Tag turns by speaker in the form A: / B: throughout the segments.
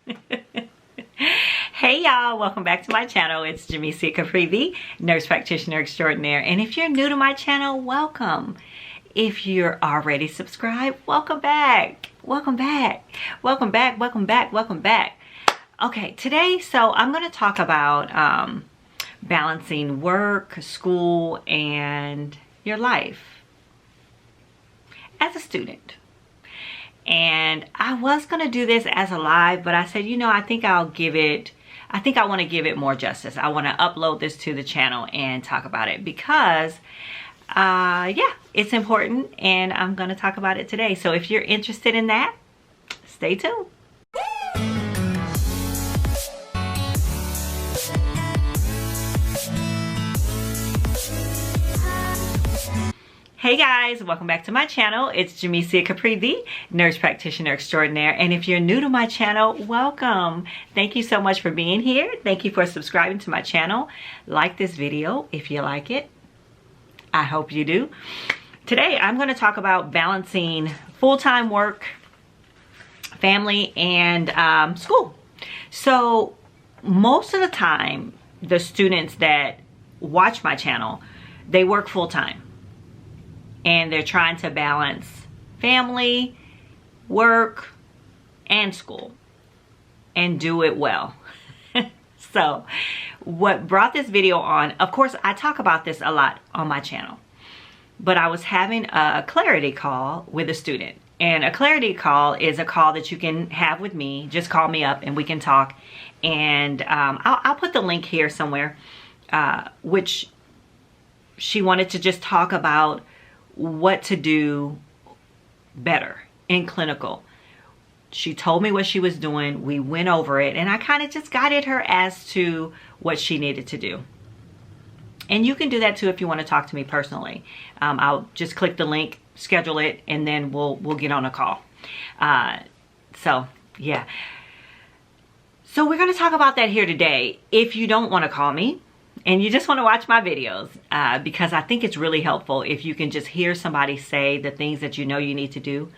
A: Hey y'all, welcome back to my channel. It's Jamesia Caprivi, nurse practitioner extraordinaire. And if you're new to my channel, welcome. If you're already subscribed, welcome back. Welcome back. Welcome back. Welcome back. Welcome back. Okay, today, so I'm going to talk about balancing work, school, and your life as a student. And I was going to do this as a live, but I said, I think I want to give it more justice. I want to upload this to the channel and talk about it because, yeah, it's important and I'm going to talk about it today. So if you're interested in that, stay tuned. Hey guys, welcome back to my channel. It's Jamesia Caprivi, nurse practitioner extraordinaire. And if you're new to my channel, welcome. Thank you so much for being here. Thank you for subscribing to my channel. Like this video if you like it. I hope you do. Today, I'm going to talk about balancing full-time work, family, and school. So most of the time, the students that watch my channel, they work full-time. And they're trying to balance family, work, and school and do it well. So what brought this video on, of course, I talk about this a lot on my channel, but I was having a clarity call with a student. And a clarity call is a call that you can have with me. Just call me up and we can talk. And I'll put the link here somewhere, which she wanted to just talk about what to do better in clinical. She told me what she was doing. We went over it and I kind of just guided her as to what she needed to do. And you can do that too if you want to talk to me personally. I'll just click the link, schedule it, and then we'll get on a call. So yeah. So we're going to talk about that here today. If you don't want to call me, and you just want to watch my videos, because I think it's really helpful if you can just hear somebody say the things that you know you need to do.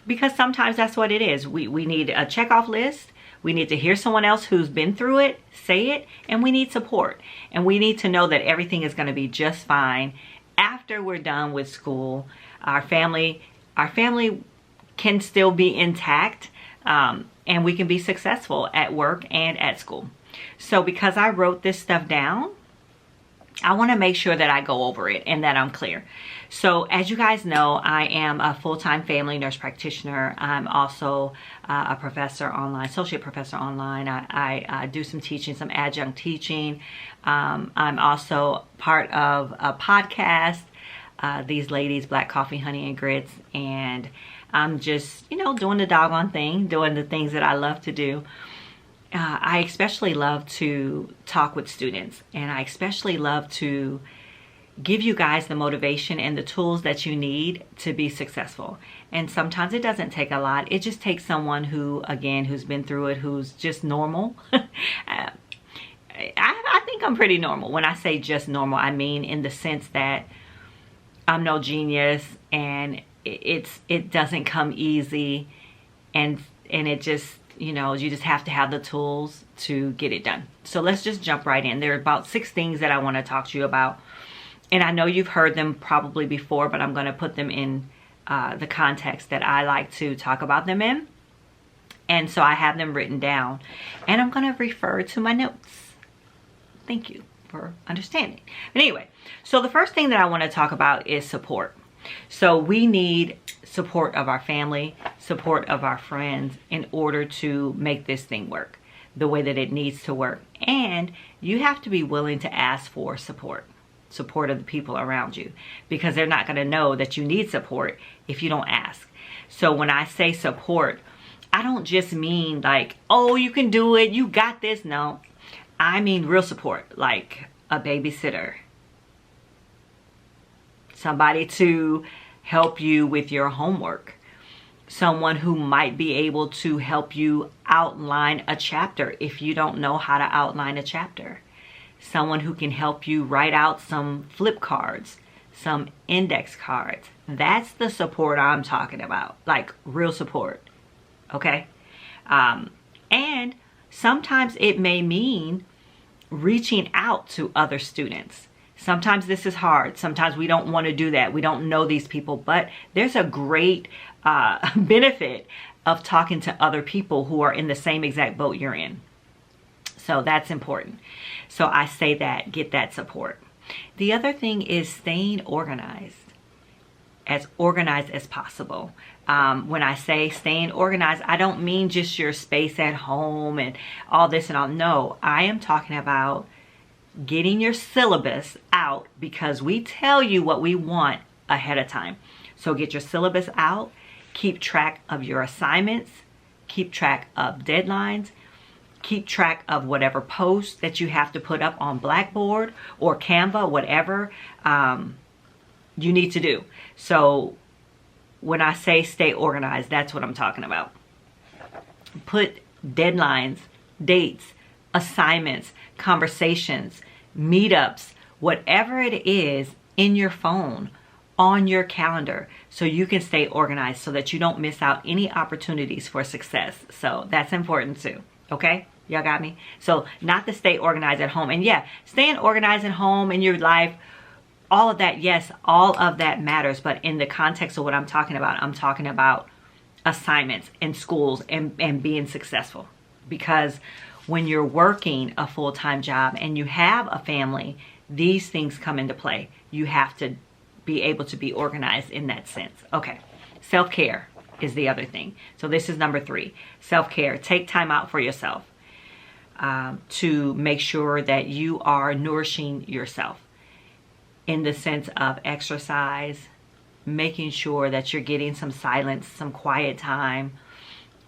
A: Because sometimes that's what it is. We need a checkoff list. We need to hear someone else who's been through it, say it, and we need support. And we need to know that everything is going to be just fine after we're done with school. Our family can still be intact, and we can be successful at work and at school. So because I wrote this stuff down, I want to make sure that I go over it and that I'm clear. So as you guys know, I am a full-time family nurse practitioner. I'm also a professor online, associate professor online. I do some teaching, some adjunct teaching. I'm also part of a podcast, These Ladies, Black Coffee, Honey, and Grits. And I'm just, doing the doggone thing, doing the things that I love to do. I especially love to talk with students, and I especially love to give you guys the motivation and the tools that you need to be successful. And sometimes it doesn't take a lot. It just takes someone who, again, who's been through it, who's just normal. I think I'm pretty normal. When I say just normal, I mean in the sense that I'm no genius, and it doesn't come easy, and it just, you just have to have the tools to get it done. So let's just jump right in. There are about 6 things that I want to talk to you about. And I know you've heard them probably before, but I'm going to put them in the context that I like to talk about them in. And so I have them written down. And I'm going to refer to my notes. Thank you for understanding. But anyway, so the first thing that I want to talk about is support. So we need support of our family, support of our friends in order to make this thing work the way that it needs to work. And you have to be willing to ask for support of the people around you, because they're not going to know that you need support if you don't ask. So when I say support, I don't just mean like, oh, you can do it, you got this. No, I mean real support, like a babysitter, somebody to help you with your homework, someone who might be able to help you outline a chapter if you don't know how to outline a chapter, someone who can help you write out some flip cards, some index cards. That's the support I'm talking about, like real support, okay? And sometimes it may mean reaching out to other students. Sometimes this is hard. Sometimes we don't want to do that. We don't know these people, but there's a great benefit of talking to other people who are in the same exact boat you're in. So that's important. So I say that, get that support. The other thing is staying organized as possible. When I say staying organized, I don't mean just your space at home and all this and all. No, I am talking about getting your syllabus out, because we tell you what we want ahead of time. So get your syllabus out, keep track of your assignments, keep track of deadlines, keep track of whatever posts that you have to put up on Blackboard or Canva, whatever you need to do. So when I say stay organized, that's what I'm talking about. Put deadlines, dates, assignments, conversations, meetups, whatever it is in your phone, on your calendar, so you can stay organized, so that you don't miss out any opportunities for success. So that's important too. Okay, y'all got me? So not to stay organized at home. And yeah, staying organized at home in your life, all of that, yes, all of that matters. But in the context of what I'm talking about assignments in schools and being successful. Because when you're working a full-time job and you have a family, these things come into play. You have to be able to be organized in that sense. Okay, self-care is the other thing. So this is number 3, self-care. Take time out for yourself to make sure that you are nourishing yourself in the sense of exercise, making sure that you're getting some silence, some quiet time,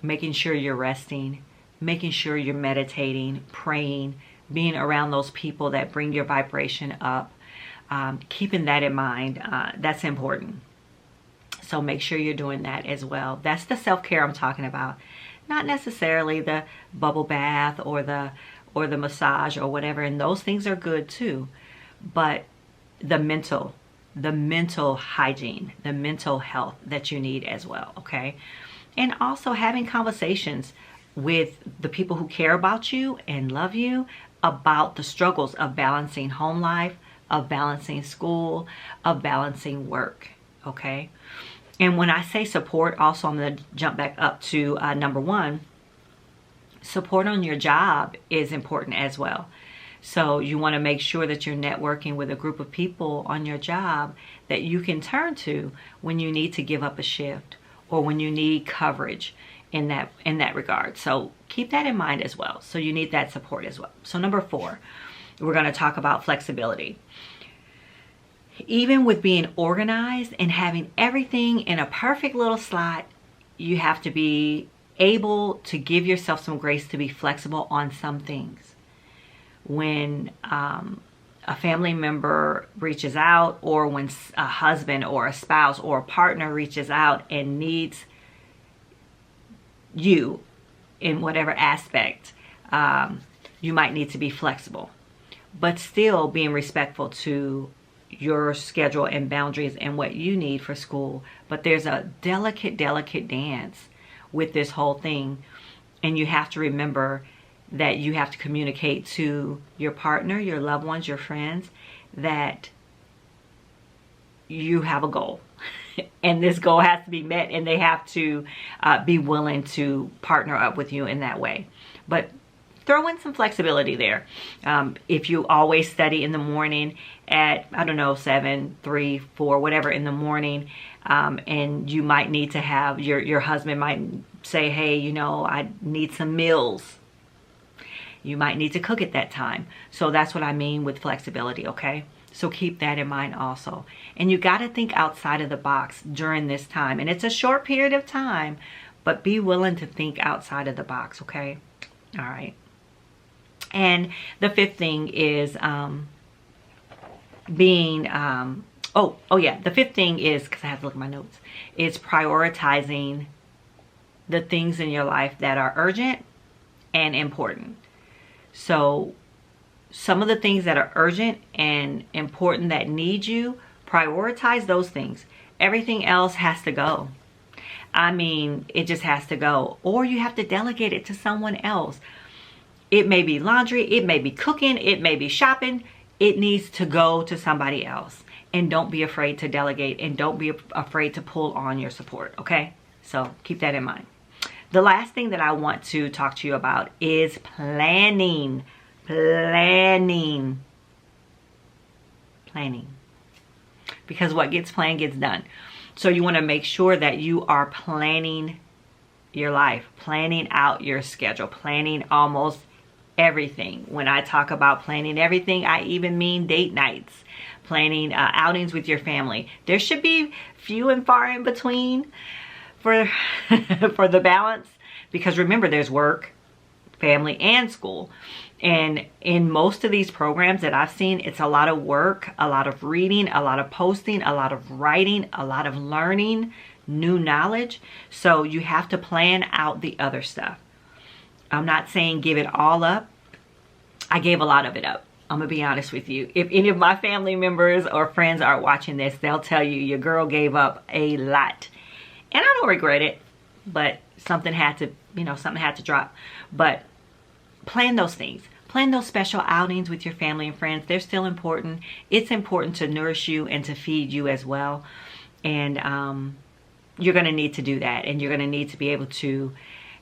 A: making sure you're resting, making sure you're meditating, praying, being around those people that bring your vibration up, keeping that in mind. That's important. So make sure you're doing that as well. That's the self-care I'm talking about. Not necessarily the bubble bath or the massage or whatever, and those things are good too. But the mental hygiene, the mental health that you need as well, okay? And also having conversations with the people who care about you and love you about the struggles of balancing home life, of balancing school, of balancing work, okay? And when I say support, also I'm going to jump back up to number 1. Support on your job is important as well. So you want to make sure that you're networking with a group of people on your job that you can turn to when you need to give up a shift or when you need coverage in that regard. So keep that in mind as well. So you need that support as well. So number 4, we're going to talk about flexibility. Even with being organized and having everything in a perfect little slot, you have to be able to give yourself some grace to be flexible on some things. When a family member reaches out, or when a husband or a spouse or a partner reaches out and needs you in whatever aspect, you might need to be flexible, but still being respectful to your schedule and boundaries and what you need for school. But there's a delicate dance with this whole thing, and you have to remember that you have to communicate to your partner, your loved ones, your friends, that you have a goal and this goal has to be met, and they have to be willing to partner up with you in that way. But throw in some flexibility there. If you always study in the morning at, I don't know, 7, 3, 4, whatever in the morning, and you might need to have, your husband might say, hey, you know, I need some meals. You might need to cook at that time. So that's what I mean with flexibility, okay? So keep that in mind also. And you got to think outside of the box during this time. And it's a short period of time, but be willing to think outside of the box, okay? All right. And the 5th thing is the 5th thing is, because I have to look at my notes, is prioritizing the things in your life that are urgent and important. So some of the things that are urgent and important that need you, prioritize those things. Everything else has to go. I mean, it just has to go. Or you have to delegate it to someone else. It may be laundry, it may be cooking, it may be shopping. It needs to go to somebody else. And don't be afraid to delegate, and don't be afraid to pull on your support, okay? So keep that in mind. The last thing that I want to talk to you about is planning. Planning. Because what gets planned gets done. So you want to make sure that you are planning your life, planning out your schedule, planning almost everything. When I talk about planning everything, I even mean date nights, planning outings with your family. There should be few and far in between for for the balance, because remember, there's work, family, and school. And in most of these programs that I've seen, it's a lot of work, a lot of reading, a lot of posting, a lot of writing, a lot of learning new knowledge. So you have to plan out the other stuff. I'm not saying give it all up. I gave a lot of it up. I'm gonna be honest with you. If any of my family members or friends are watching this, they'll tell you your girl gave up a lot. And I don't regret it, but something had to, something had to drop. But plan those things. Plan those special outings with your family and friends. They're still important. It's important to nourish you and to feed you as well. And you're going to need to do that. And you're going to need to be able to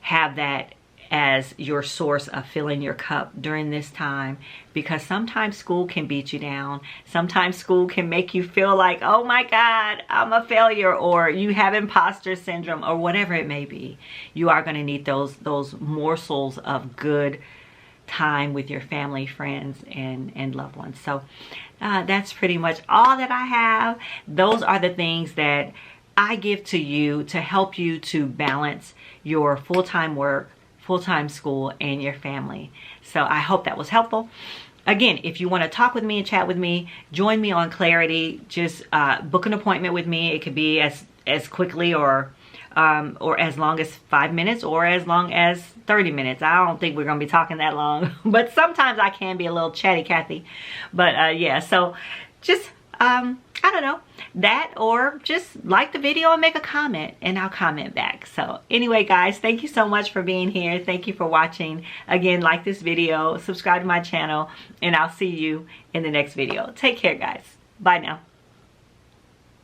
A: have that as your source of filling your cup during this time, because sometimes school can beat you down. Sometimes school can make you feel like, oh my God, I'm a failure, or you have imposter syndrome, or whatever it may be. You are going to need those morsels of good time with your family, friends, and loved ones. So that's pretty much all that I have. Those are the things that I give to you to help you to balance your full-time work, full-time school, and your family. So I hope that was helpful. Again, if you want to talk with me and chat with me, join me on Clarity. Just book an appointment with me. It could be as quickly or as long as 5 minutes, or as long as 30 minutes. I don't think we're going to be talking that long, but sometimes I can be a little chatty Cathy. But yeah, so just, I don't know, that, or just like the video and make a comment, and I'll comment back. So anyway, guys, thank you so much for being here. Thank you for watching. Again, like this video, subscribe to my channel, and I'll see you in the next video. Take care, guys. Bye now.